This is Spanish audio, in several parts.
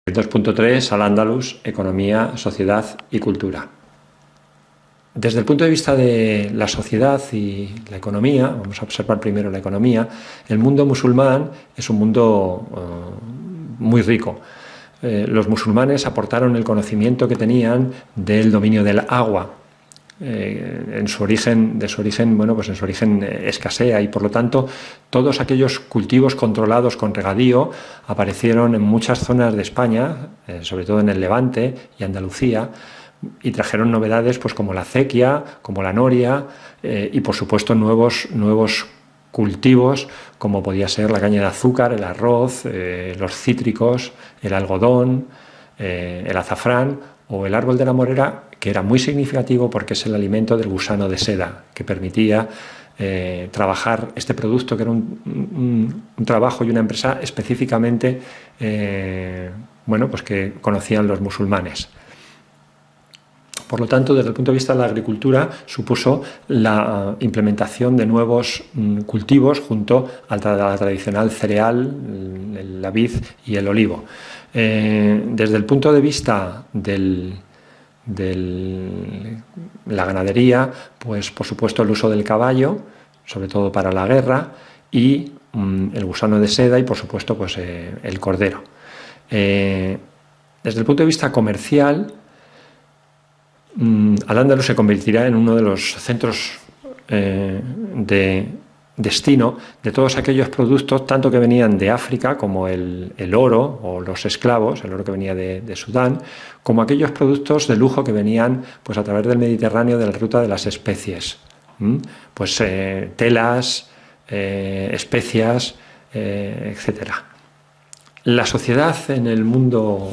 2.3 Al-Ándalus, Economía, Sociedad y Cultura. Desde el punto de vista de la sociedad y la economía, vamos a observar primero la economía, el mundo musulmán es un mundo muy rico. Los musulmanes aportaron el conocimiento que tenían del dominio del agua. En su origen escasea, y por lo tanto todos aquellos cultivos controlados con regadío aparecieron en muchas zonas de España, sobre todo en el Levante y Andalucía, y trajeron novedades pues como la acequia, como la noria, y por supuesto nuevos cultivos como podía ser la caña de azúcar, el arroz, los cítricos, el algodón, el azafrán o el árbol de la morera, que era muy significativo porque es el alimento del gusano de seda, que permitía trabajar este producto, que era un trabajo y una empresa específicamente pues que conocían los musulmanes. Por lo tanto, desde el punto de vista de la agricultura, supuso la implementación de nuevos cultivos junto a la tradicional cereal, la vid y el olivo. Desde el punto de vista de la ganadería, pues por supuesto el uso del caballo, sobre todo para la guerra, y el gusano de seda y por supuesto pues, el cordero. Desde el punto de vista comercial, Al-Ándalus se convertirá en uno de los centros de destino de todos aquellos productos, tanto que venían de África, como el oro o los esclavos, el oro que venía de Sudán, como aquellos productos de lujo que venían pues, a través del Mediterráneo, de la ruta de las especies. Pues telas, especias, etc. La sociedad en el mundo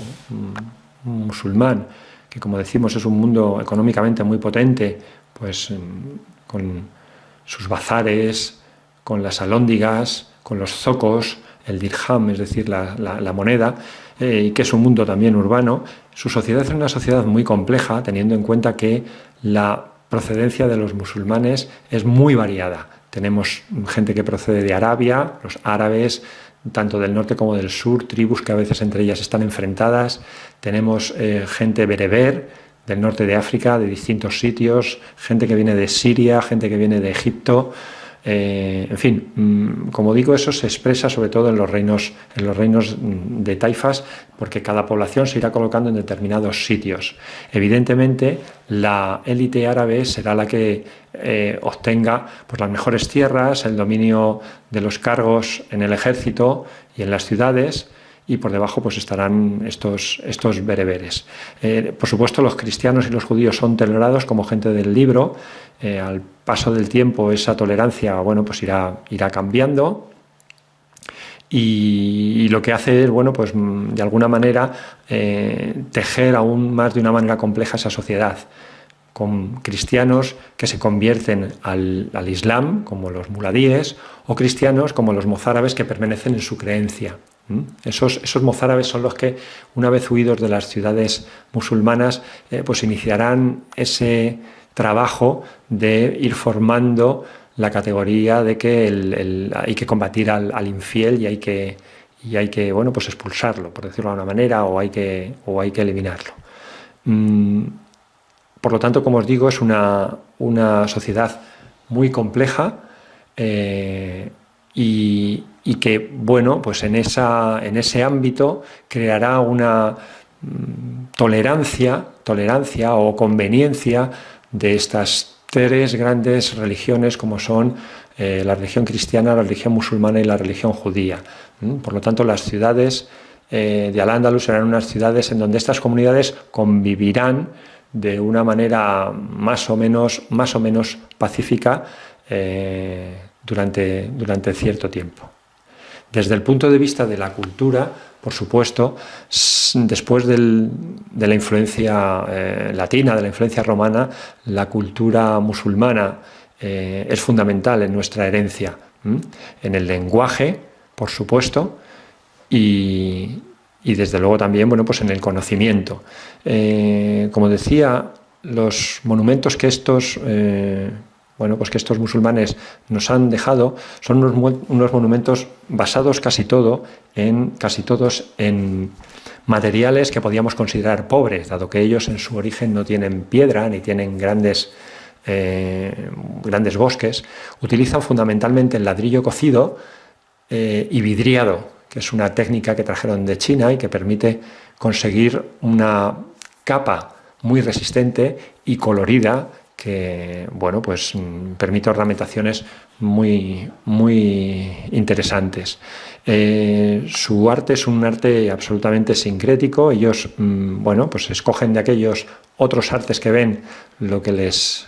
musulmán, que como decimos es un mundo económicamente muy potente, pues con sus bazares, con las alhóndigas, con los zocos, el dirham, es decir, la moneda, y que es un mundo también urbano, su sociedad es una sociedad muy compleja, teniendo en cuenta que la procedencia de los musulmanes es muy variada. Tenemos gente que procede de Arabia, los árabes, tanto del norte como del sur, tribus que a veces entre ellas están enfrentadas. Tenemos gente bereber del norte de África, de distintos sitios, gente que viene de Siria, gente que viene de Egipto. En fin, como digo, eso se expresa sobre todo en los reinos de taifas, porque cada población se irá colocando en determinados sitios. Evidentemente, la élite árabe será la que obtenga pues, las mejores tierras, el dominio de los cargos en el ejército y en las ciudades, y por debajo pues, estarán estos bereberes. Por supuesto, los cristianos y los judíos son tolerados como gente del libro. Al paso del tiempo esa tolerancia pues irá cambiando, y lo que hace es pues, de alguna manera tejer aún más de una manera compleja esa sociedad, con cristianos que se convierten al Islam, como los muladíes, o cristianos como los mozárabes que permanecen en su creencia. Esos mozárabes son los que, una vez huidos de las ciudades musulmanas, pues iniciarán ese trabajo de ir formando la categoría de que hay que combatir al infiel y hay que pues expulsarlo, por decirlo de alguna manera, o hay que eliminarlo. Por lo tanto, como os digo, es una sociedad muy compleja, y que, pues en ese ámbito creará una tolerancia o conveniencia de estas tres grandes religiones como son la religión cristiana, la religión musulmana y la religión judía. Por lo tanto, las ciudades de Al-Ándalus serán unas ciudades en donde estas comunidades convivirán de una manera más o menos pacífica durante cierto tiempo. Desde el punto de vista de la cultura, por supuesto, después de la influencia latina, de la influencia romana, la cultura musulmana es fundamental en nuestra herencia, en el lenguaje, por supuesto, y desde luego también pues en el conocimiento. Como decía, los monumentos que estos musulmanes nos han dejado son unos monumentos basados casi todos en materiales que podíamos considerar pobres, dado que ellos en su origen no tienen piedra ni tienen grandes bosques. Utilizan fundamentalmente el ladrillo cocido y vidriado, que es una técnica que trajeron de China y que permite conseguir una capa muy resistente y colorida que, bueno, pues permite ornamentaciones muy interesantes. Su arte es un arte absolutamente sincrético. Ellos, bueno, pues escogen de aquellos otros artes que ven lo que les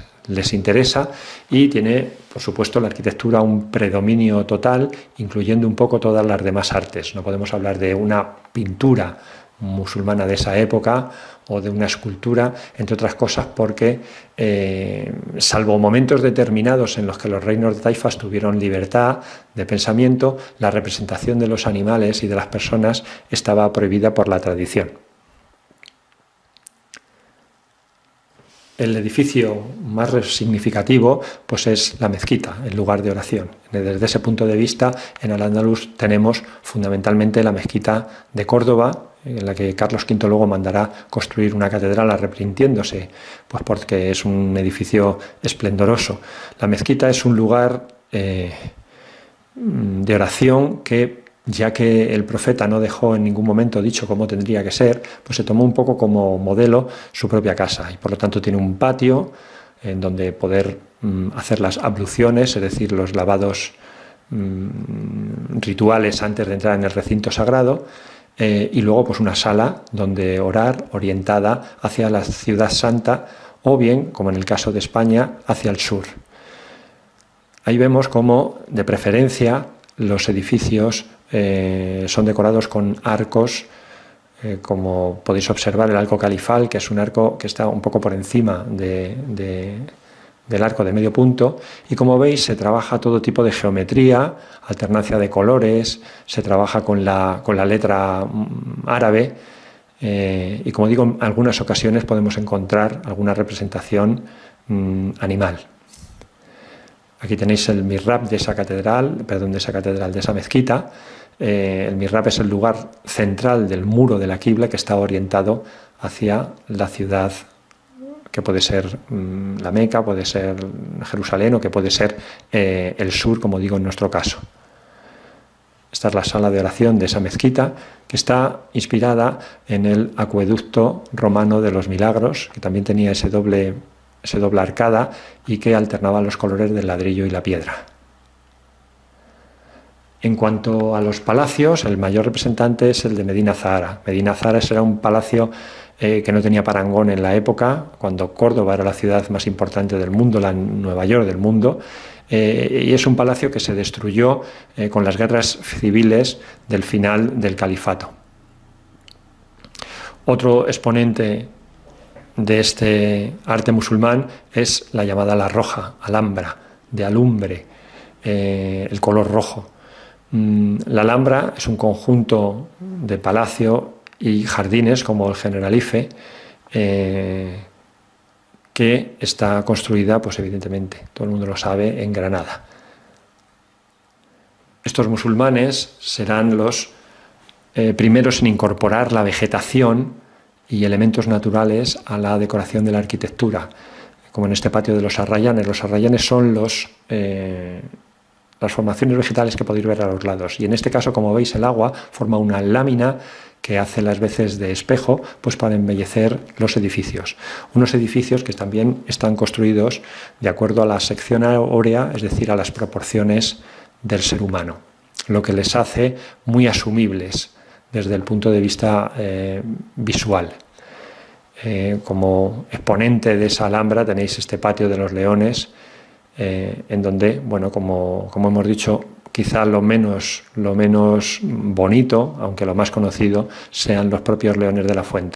interesa, y tiene, por supuesto, la arquitectura un predominio total, incluyendo un poco todas las demás artes. No podemos hablar de una pintura musulmana de esa época o de una escultura, entre otras cosas porque, salvo momentos determinados en los que los reinos de taifas tuvieron libertad de pensamiento, la representación de los animales y de las personas estaba prohibida por la tradición. El edificio más significativo pues es la mezquita, el lugar de oración. Desde ese punto de vista, en Al-Ándalus tenemos fundamentalmente la mezquita de Córdoba, en la que Carlos V luego mandará construir una catedral arrepintiéndose, pues porque es un edificio esplendoroso. La mezquita es un lugar de oración que, ya que el profeta no dejó en ningún momento dicho cómo tendría que ser, pues se tomó un poco como modelo su propia casa, y por lo tanto tiene un patio en donde poder hacer las abluciones, es decir, los lavados rituales antes de entrar en el recinto sagrado, y luego pues una sala donde orar orientada hacia la ciudad santa, o bien, como en el caso de España, hacia el sur. Ahí vemos cómo, de preferencia, los edificios son decorados con arcos, como podéis observar el arco califal, que es un arco que está un poco por encima del arco de medio punto, y como veis se trabaja todo tipo de geometría, alternancia de colores, se trabaja con la letra árabe, y como digo, en algunas ocasiones podemos encontrar alguna representación animal. Aquí tenéis el mihrab de esa catedral, de esa mezquita. El mihrab es el lugar central del muro de la quibla, que está orientado hacia la ciudad, que puede ser la Meca, puede ser Jerusalén, o que puede ser el sur, como digo en nuestro caso. Esta es la sala de oración de esa mezquita, que está inspirada en el acueducto romano de los Milagros, que también tenía ese doble arcada y que alternaba los colores del ladrillo y la piedra. En cuanto a los palacios, el mayor representante es el de Medina Zahara. Medina Zahara era un palacio que no tenía parangón en la época, cuando Córdoba era la ciudad más importante del mundo, la Nueva York del mundo, y es un palacio que se destruyó con las guerras civiles del final del califato. Otro exponente de este arte musulmán es la llamada la roja, alhambra, de alumbre, el color rojo. La Alhambra es un conjunto de palacio y jardines, como el Generalife, que está construida, pues evidentemente, todo el mundo lo sabe, en Granada. Estos musulmanes serán los primeros en incorporar la vegetación y elementos naturales a la decoración de la arquitectura, como en este patio de los arrayanes. Los arrayanes son las formaciones vegetales que podéis ver a los lados, y en este caso, como veis, el agua forma una lámina que hace las veces de espejo, pues para embellecer los edificios. Unos edificios que también están construidos de acuerdo a la sección áurea, es decir, a las proporciones del ser humano, lo que les hace muy asumibles desde el punto de vista visual. Como exponente de esa Alhambra tenéis este patio de los leones, en donde, bueno, como hemos dicho, quizá lo menos bonito, aunque lo más conocido, sean los propios leones de la Fuente.